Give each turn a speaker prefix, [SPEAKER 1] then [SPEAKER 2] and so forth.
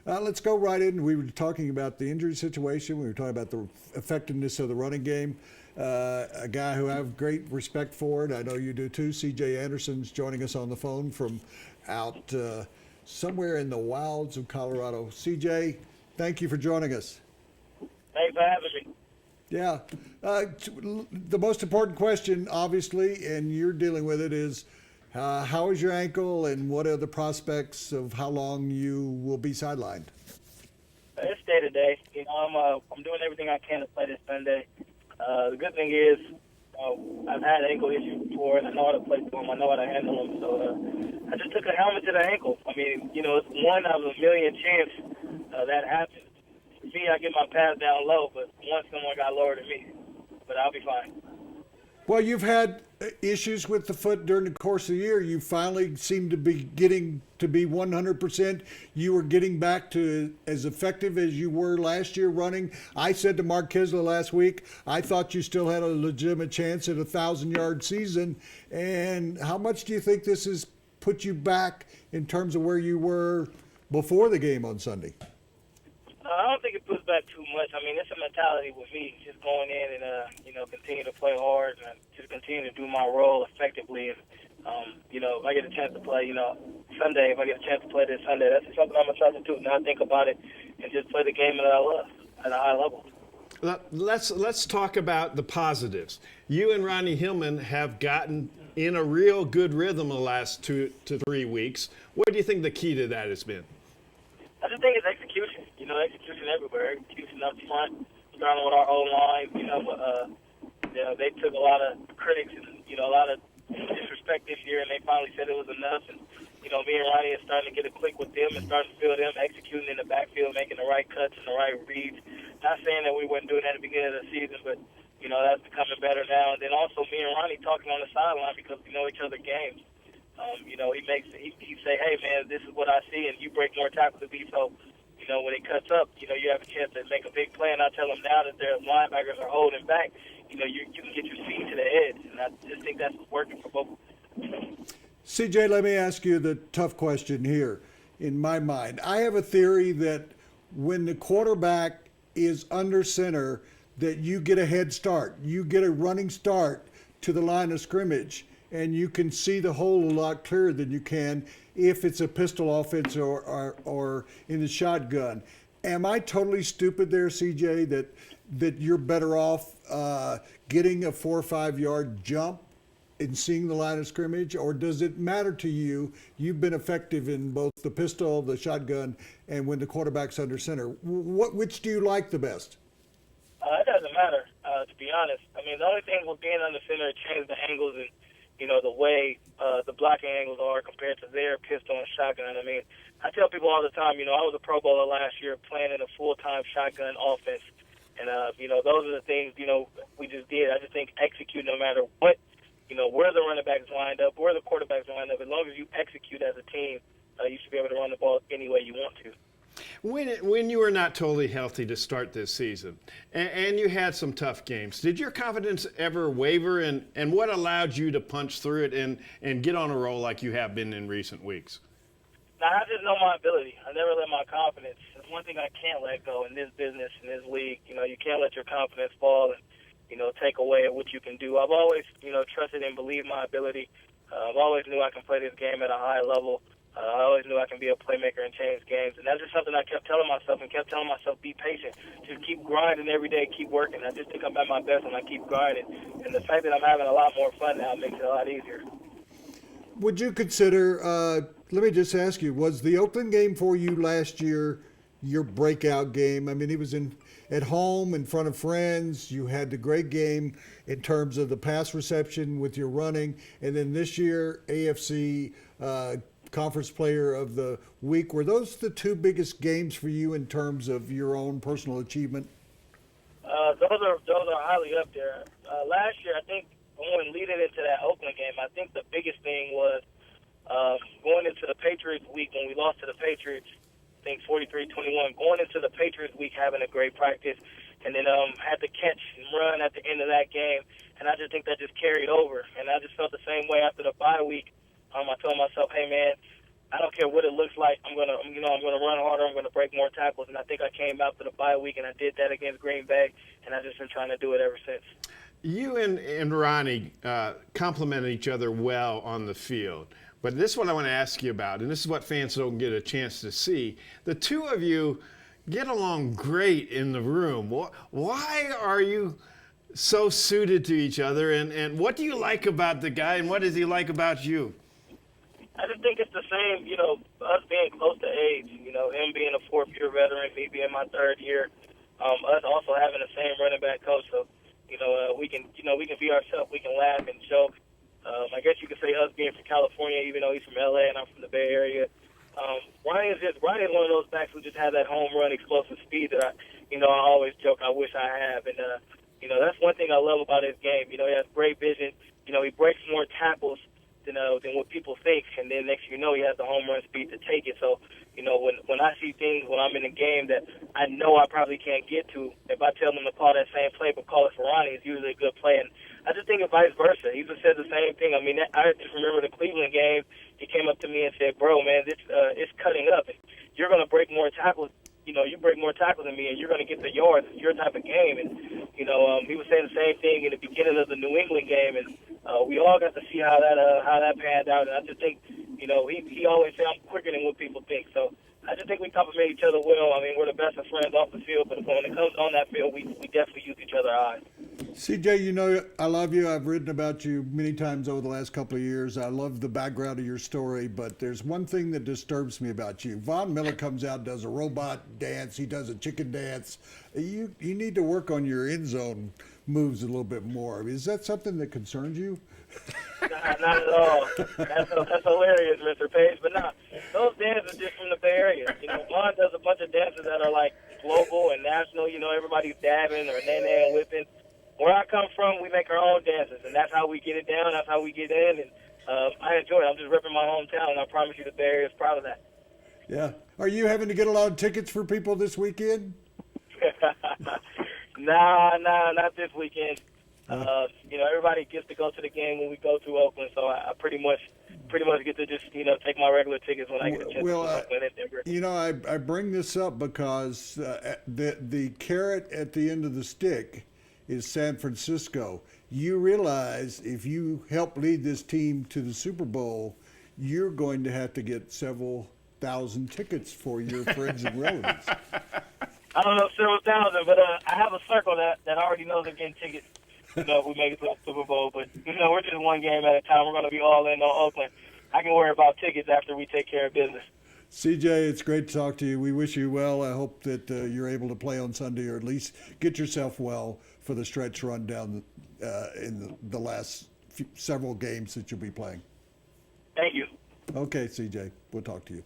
[SPEAKER 1] Let's go right in. We were talking about the injury situation. We were talking about the effectiveness of the running game. A guy who I have great respect for, and I know you do too, C.J. Anderson's joining us on the phone from out somewhere in the wilds of Colorado. C.J., thank you for joining us.
[SPEAKER 2] Thanks for having me.
[SPEAKER 1] Yeah. The most important question, obviously, and you're dealing with it, is how is your ankle and what are the prospects of how long you will be sidelined?
[SPEAKER 2] It's day to day. I'm doing everything I can to play this Sunday. The good thing is I've had ankle issues before, and I know how to play for them. I know how to handle them. So I just took a helmet to the ankle. I mean, it's one out of a million chance that happens. For me, I get my pass down low, but once someone got lower than me. But I'll be fine.
[SPEAKER 1] Well, you've had issues with the foot during the course of the year. You finally seem to be getting to be 100%. You were getting back to as effective as you were last year running. I said to Mark Kisler last week, I thought you still had a legitimate chance at a 1,000-yard season. And how much do you think this has put you back in terms of where you were before the game on Sunday?
[SPEAKER 2] I don't think it puts back too much. I mean, it's a mentality with me, just going in and, continue to play hard and just continue to do my role effectively. And, if I get a chance to play, Sunday, if I get a chance to play this Sunday, that's something I'm going to try to do, not think about it and just play the game that I love at a high level.
[SPEAKER 3] Let's talk about the positives. You and Ronnie Hillman have gotten in a real good rhythm the last 2 to 3 weeks. What do you think the key to that has been?
[SPEAKER 2] I just think it's execution. Execution everywhere. Execution up front, starting with our O-line. They took a lot of critics and, a lot of disrespect this year, and they finally said it was enough. And, me and Ronnie are starting to get a click with them and starting to feel them executing in the backfield, making the right cuts and the right reads. Not saying that we weren't doing that at the beginning of the season, but, that's becoming better now. And then also me and Ronnie talking on the sideline because we know each other games. He say, hey, man, this is what I see, and you break more tackles than me, so when it cuts up, you have a chance to make a big play. And I tell them now that their linebackers are holding back, you can get your feet to the edge. And I just think that's working for both.
[SPEAKER 1] CJ, let me ask you the tough question here. In my mind, I have a theory that when the quarterback is under center, that you get a head start. You get a running start to the line of scrimmage, and you can see the hole a lot clearer than you can if it's a pistol offense or in the shotgun. Am I totally stupid there, CJ, that you're better off getting a 4 or 5 yard jump and seeing the line of scrimmage, or does it matter to you? You've been effective in both the pistol, the shotgun, and when the quarterback's under center. Which do you like the best?
[SPEAKER 2] It doesn't matter, to be honest. I mean, the only thing with being under center, it changes the angles and the way the blocking angles are compared to their pistol and shotgun. I mean, I tell people all the time, I was a Pro Bowler last year playing in a full-time shotgun offense. And, those are the things, we just did. I just think execute no matter what, where the running backs lined up, where the quarterbacks lined up. As long as you execute as a team, you should be able to run the ball any way you want to.
[SPEAKER 3] When you were not totally healthy to start this season, and you had some tough games, did your confidence ever waver, and what allowed you to punch through it and get on a roll like you have been in recent weeks?
[SPEAKER 2] Now, I just know my ability. I never let my confidence. It's one thing I can't let go in this business, in this league. You can't let your confidence fall and, take away at what you can do. I've always, trusted and believed my ability. I've always knew I can play this game at a high level. I always knew I can be a playmaker and change games. And that's just something I kept telling myself be patient. Just keep grinding every day, keep working. I just think I'm at my best when I keep grinding. And the fact that I'm having a lot more fun now makes it a lot easier.
[SPEAKER 1] Would you consider, let me just ask you, was the Oakland game for you last year your breakout game? I mean, it was at home in front of friends. You had the great game in terms of the pass reception with your running. And then this year, AFC Conference Player of the Week. Were those the two biggest games for you in terms of your own personal achievement?
[SPEAKER 2] Those are highly up there. Last year, I think, going leading into that Oakland game, I think the biggest thing was going into the Patriots week when we lost to the Patriots, I think 43-21, going into the Patriots week having a great practice, and then had to catch and run at the end of that game. And I just think that just carried over. And I just felt the same way after the bye week. I told myself, hey, man, I don't care what it looks like. I'm gonna run harder. I'm gonna break more tackles. And I think I came out for the bye week and I did that against Green Bay, and I've just been trying to do it ever since.
[SPEAKER 3] You and Ronnie complement each other well on the field. But this is what I want to ask you about, and this is what fans don't get a chance to see. The two of you get along great in the room. Why are you so suited to each other, and what do you like about the guy, and what does he like about you?
[SPEAKER 2] I just think it's the same, us being close to age, him being a fourth-year veteran, me being my third year, us also having the same running back coach. So, we can be ourselves, we can laugh and joke. I guess you could say us being from California, even though he's from LA and I'm from the Bay Area. Ryan is one of those backs who just has that home run explosive speed that I always joke I wish I have. And, that's one thing I love about his game. He has great vision. He breaks more tackles than what people think. And then next thing you know, he has the home run speed to take it. So, when I see things when I'm in a game that I know I probably can't get to, if I tell them to call that same play but call it for Ronnie, it's usually a good play. And I just think it's vice versa. He just said the same thing. I mean, I just remember the Cleveland game. He came up to me and said, "Bro, man, this it's cutting up. You're going to break more tackles. You break more tackles than me, and you're going to get the yards. It's your type of game." And he was saying the same thing in the beginning of the New England game, and we all got to see how that panned out. And I just think, he always said I'm quicker than what people think. So I just think we complement each other well. I mean, we're the best of friends off the field, but when it comes on that field, we definitely use each other's eyes.
[SPEAKER 1] CJ, I love you. I've written about you many times over the last couple of years. I love the background of your story, but there's one thing that disturbs me about you. Von Miller comes out, does a robot dance. He does a chicken dance. You need to work on your end zone moves a little bit more. Is that something that concerns you?
[SPEAKER 2] Not at all. That's hilarious, Mr. Paige. But no, those dances are just from the Bay Area. Vaughn does a bunch of dances that are like global and national. Everybody's dabbing or nay and whipping. Where I come from, we make our own dances, and that's how we get it down. That's how we get in, and I enjoy it. I'm just ripping my hometown, and I promise you the Bay Area is proud of that.
[SPEAKER 1] Yeah. Are you having to get a lot of tickets for people this weekend?
[SPEAKER 2] Nah, not this weekend. Everybody gets to go to the game when we go through Oakland, so I pretty much get to just take my regular tickets when I get a chance to Oakland and Denver.
[SPEAKER 1] I bring this up because the carrot at the end of the stick is San Francisco. You realize if you help lead this team to the Super Bowl, you're going to have to get several thousand tickets for your friends and relatives.
[SPEAKER 2] I don't know, several thousand, but I have a circle that already knows they're getting tickets. If we make it to the Super Bowl, but we're just one game at a time. We're going to be all in on Oakland. I can worry about tickets after we take care of business.
[SPEAKER 1] CJ, it's great to talk to you. We wish you well. I hope that you're able to play on Sunday, or at least get yourself well for the stretch run down in the last several games that you'll be playing.
[SPEAKER 2] Thank you.
[SPEAKER 1] Okay, CJ, we'll talk to you.